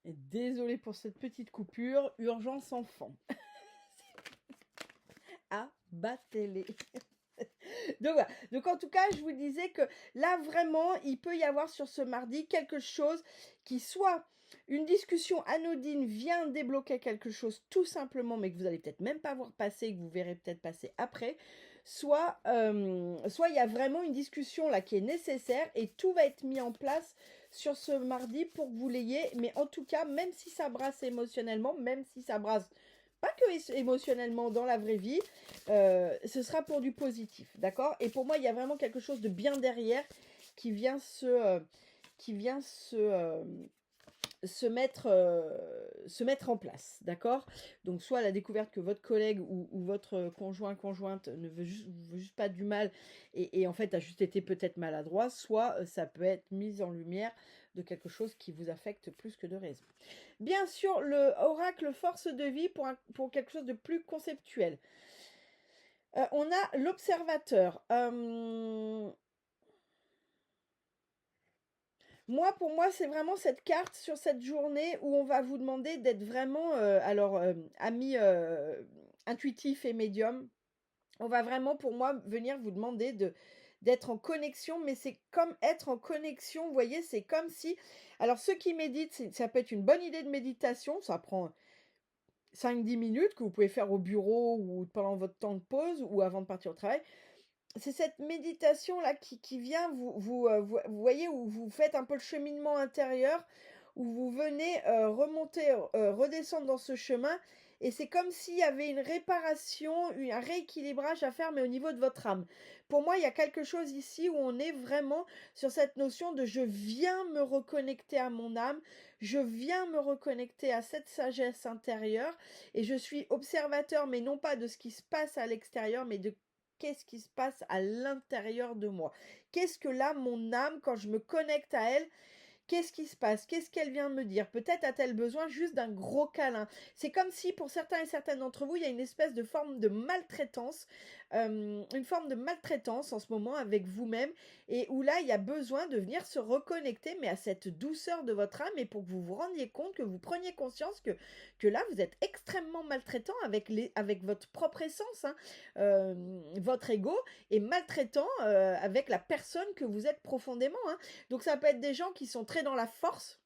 Désolée pour cette petite coupure, urgence enfant. Abattez-les. Donc voilà. Donc en tout cas, je vous disais que là vraiment, il peut y avoir sur ce mardi quelque chose qui soit une discussion anodine vient débloquer quelque chose tout simplement, mais que vous allez peut-être même pas voir passer, que vous verrez peut-être passer après. Soit il y a vraiment une discussion là qui est nécessaire et tout va être mis en place sur ce mardi pour que vous l'ayez. Mais en tout cas, même si ça brasse émotionnellement, même si ça brasse pas que émotionnellement dans la vraie vie, ce sera pour du positif, d'accord? Et pour moi, il y a vraiment quelque chose de bien derrière qui vient se mettre en place, d'accord? Donc soit la découverte que votre collègue ou votre conjointe ne veut juste pas du mal et en fait a juste été peut-être maladroit, soit ça peut être mis en lumière de quelque chose qui vous affecte plus que de raison. Bien sûr, le oracle force de vie pour quelque chose de plus conceptuel. On a l'observateur. Pour moi, c'est vraiment cette carte sur cette journée où on va vous demander d'être vraiment, ami intuitif et médium. On va vraiment, pour moi, venir vous demander d'être en connexion, mais c'est comme être en connexion, vous voyez, c'est comme si... Alors, ceux qui méditent, ça peut être une bonne idée de méditation, ça prend 5-10 minutes que vous pouvez faire au bureau ou pendant votre temps de pause ou avant de partir au travail. C'est cette méditation-là qui vient vous voyez, où vous faites un peu le cheminement intérieur, où vous venez remonter, redescendre dans ce chemin, et c'est comme s'il y avait une réparation, un rééquilibrage à faire, mais au niveau de votre âme. Pour moi, il y a quelque chose ici où on est vraiment sur cette notion de je viens me reconnecter à mon âme, je viens me reconnecter à cette sagesse intérieure, et je suis observateur, mais non pas de ce qui se passe à l'extérieur, mais de qu'est-ce qui se passe à l'intérieur de moi? Qu'est-ce que là, mon âme, quand je me connecte à elle, qu'est-ce qui se passe? Qu'est-ce qu'elle vient me dire? Peut-être a-t-elle besoin juste d'un gros câlin. C'est comme si pour certains et certaines d'entre vous, il y a une espèce de forme de maltraitance, une forme de maltraitance en ce moment avec vous-même, et où là, il y a besoin de venir se reconnecter, mais à cette douceur de votre âme, et pour que vous vous rendiez compte, que vous preniez conscience que là, vous êtes extrêmement maltraitant avec votre propre essence, hein. Votre ego est maltraitant avec la personne que vous êtes profondément, hein. Donc ça peut être des gens qui sont très dans la force,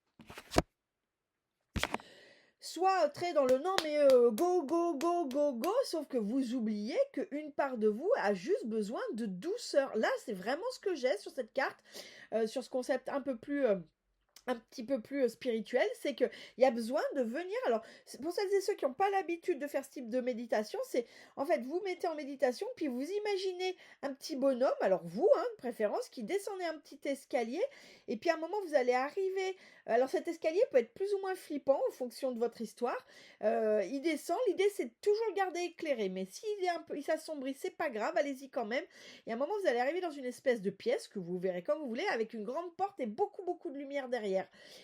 soit très dans le non mais go, go, go, go, go, sauf que vous oubliez qu'une part de vous a juste besoin de douceur. Là, c'est vraiment ce que j'ai sur cette carte, sur ce concept un petit peu plus spirituel, c'est qu'il y a besoin de venir. Alors, pour celles et ceux qui n'ont pas l'habitude de faire ce type de méditation, c'est en fait, vous mettez en méditation, puis vous imaginez un petit bonhomme, alors vous, hein, de préférence, qui descendez un petit escalier, et puis à un moment, vous allez arriver. Alors, cet escalier peut être plus ou moins flippant en fonction de votre histoire. Il descend, l'idée c'est de toujours le garder éclairé, mais s'il est un peu, il s'assombrit, c'est pas grave, allez-y quand même. Et à un moment, vous allez arriver dans une espèce de pièce que vous verrez comme vous voulez, avec une grande porte et beaucoup, beaucoup de lumière derrière.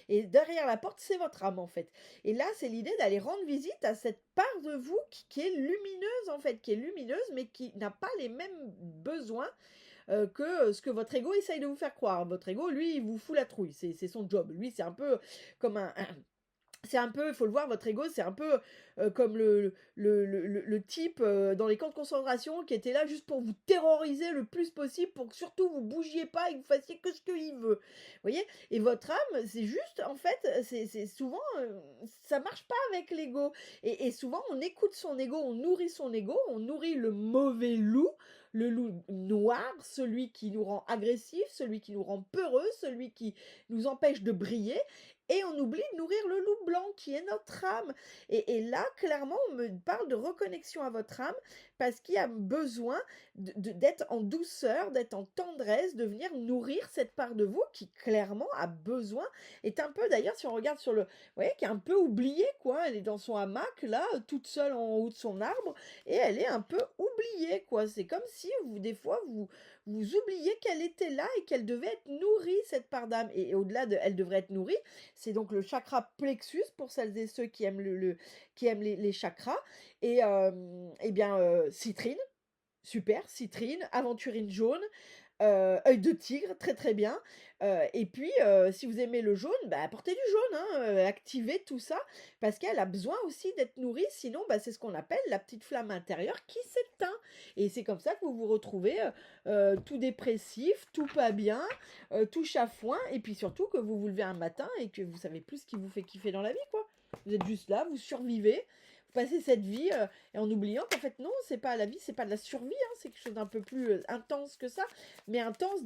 Et derrière la porte, c'est votre âme, en fait. Et là, c'est l'idée d'aller rendre visite à cette part de vous qui est lumineuse, en fait, qui est lumineuse, mais qui n'a pas les mêmes besoins que ce que votre ego essaye de vous faire croire. Votre ego, lui, il vous fout la trouille. C'est son job. Lui, c'est un peu comme c'est un peu, il faut le voir, votre ego, c'est un peu comme le type dans les camps de concentration qui était là juste pour vous terroriser le plus possible, pour que surtout vous bougiez pas et que vous fassiez que ce qu'il veut. Vous voyez? Et votre âme, c'est juste, en fait, c'est souvent, ça marche pas avec l'ego. Et souvent, on écoute son ego, on nourrit son ego, on nourrit le mauvais loup, le loup noir, celui qui nous rend agressifs, celui qui nous rend peureux, celui qui nous empêche de briller. Et on oublie de nourrir le loup blanc qui est notre âme. Et là, clairement, on me parle de reconnexion à votre âme parce qu'il y a besoin d'être en douceur, d'être en tendresse, de venir nourrir cette part de vous qui, clairement, a besoin, est un peu, d'ailleurs, si on regarde sur le... Vous voyez, qui est un peu oubliée, quoi. Elle est dans son hamac, là, toute seule en haut de son arbre, et elle est un peu oubliée, quoi. C'est comme si, des fois, vous oubliez qu'elle était là et qu'elle devait être nourrie, cette part d'âme. Et au-delà de... Elle devrait être nourrie, c'est donc le chakra plexus pour celles et ceux qui aiment qui aiment les chakras. Et bien, citrine, super, citrine, aventurine jaune, œil de tigre, très, très bien. Et puis, si vous aimez le jaune, bah, portez du jaune, hein, activez tout ça parce qu'elle a besoin aussi d'être nourrie, sinon, bah, c'est ce qu'on appelle la petite flamme intérieure qui s'éteint et c'est comme ça que vous vous retrouvez, tout dépressif, tout pas bien, tout chafouin et puis surtout que vous vous levez un matin et que vous savez plus ce qui vous fait kiffer dans la vie, quoi. Vous êtes juste là, vous survivez, vous passez cette vie, et en oubliant qu'en fait non, c'est pas la vie, c'est pas de la survie, hein, c'est quelque chose d'un peu plus, intense que ça, mais intense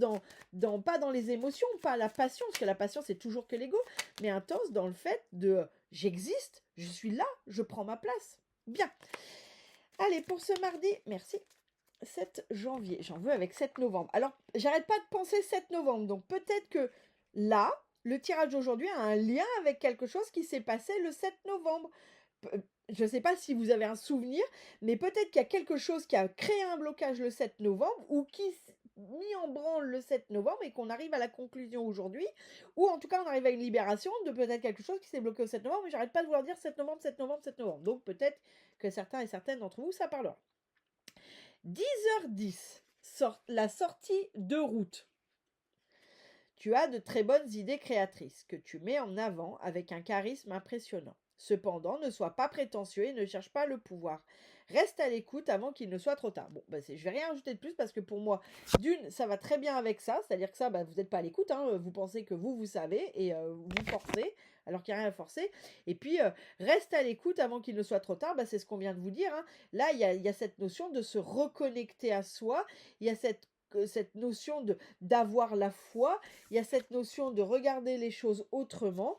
pas dans les émotions, pas la passion, parce que la passion c'est toujours que l'ego, mais intense dans le fait de j'existe, je suis là, je prends ma place. Bien. Allez, pour ce mardi, merci. 7 janvier, j'en veux avec 7 novembre. Alors, j'arrête pas de penser 7 novembre, donc peut-être que là, le tirage d'aujourd'hui a un lien avec quelque chose qui s'est passé le 7 novembre. Je ne sais pas si vous avez un souvenir, mais peut-être qu'il y a quelque chose qui a créé un blocage le 7 novembre ou qui s'est mis en branle le 7 novembre et qu'on arrive à la conclusion aujourd'hui, ou en tout cas on arrive à une libération de peut-être quelque chose qui s'est bloqué au 7 novembre, mais j'arrête pas de vouloir dire 7 novembre, 7 novembre, 7 novembre. Donc peut-être que certains et certaines d'entre vous, ça parlera. 10h10, la sortie de route. Tu as de très bonnes idées créatrices que tu mets en avant avec un charisme impressionnant. Cependant, ne sois pas prétentieux et ne cherche pas le pouvoir. Reste à l'écoute avant qu'il ne soit trop tard. Bon, je vais rien ajouter de plus parce que pour moi, d'une, ça va très bien avec ça. C'est-à-dire que ça, vous n'êtes pas à l'écoute. Hein, vous pensez que vous savez et vous forcez alors qu'il n'y a rien à forcer. Et puis, reste à l'écoute avant qu'il ne soit trop tard. C'est ce qu'on vient de vous dire. Hein. Là, il y a cette notion de se reconnecter à soi. Il y a cette notion d'avoir la foi, il y a cette notion de regarder les choses autrement,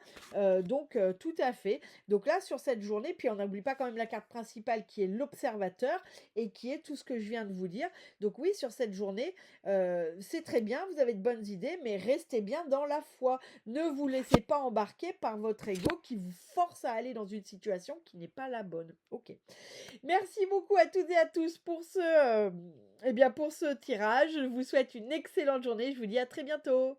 donc tout à fait. Donc là, sur cette journée, puis on n'oublie pas quand même la carte principale qui est l'observateur et qui est tout ce que je viens de vous dire. Donc oui, sur cette journée, c'est très bien, vous avez de bonnes idées, mais restez bien dans la foi. Ne vous laissez pas embarquer par votre ego qui vous force à aller dans une situation qui n'est pas la bonne. Ok. Merci beaucoup à toutes et à tous pour pour ce tirage. Je vous souhaite une excellente journée. Je vous dis à très bientôt.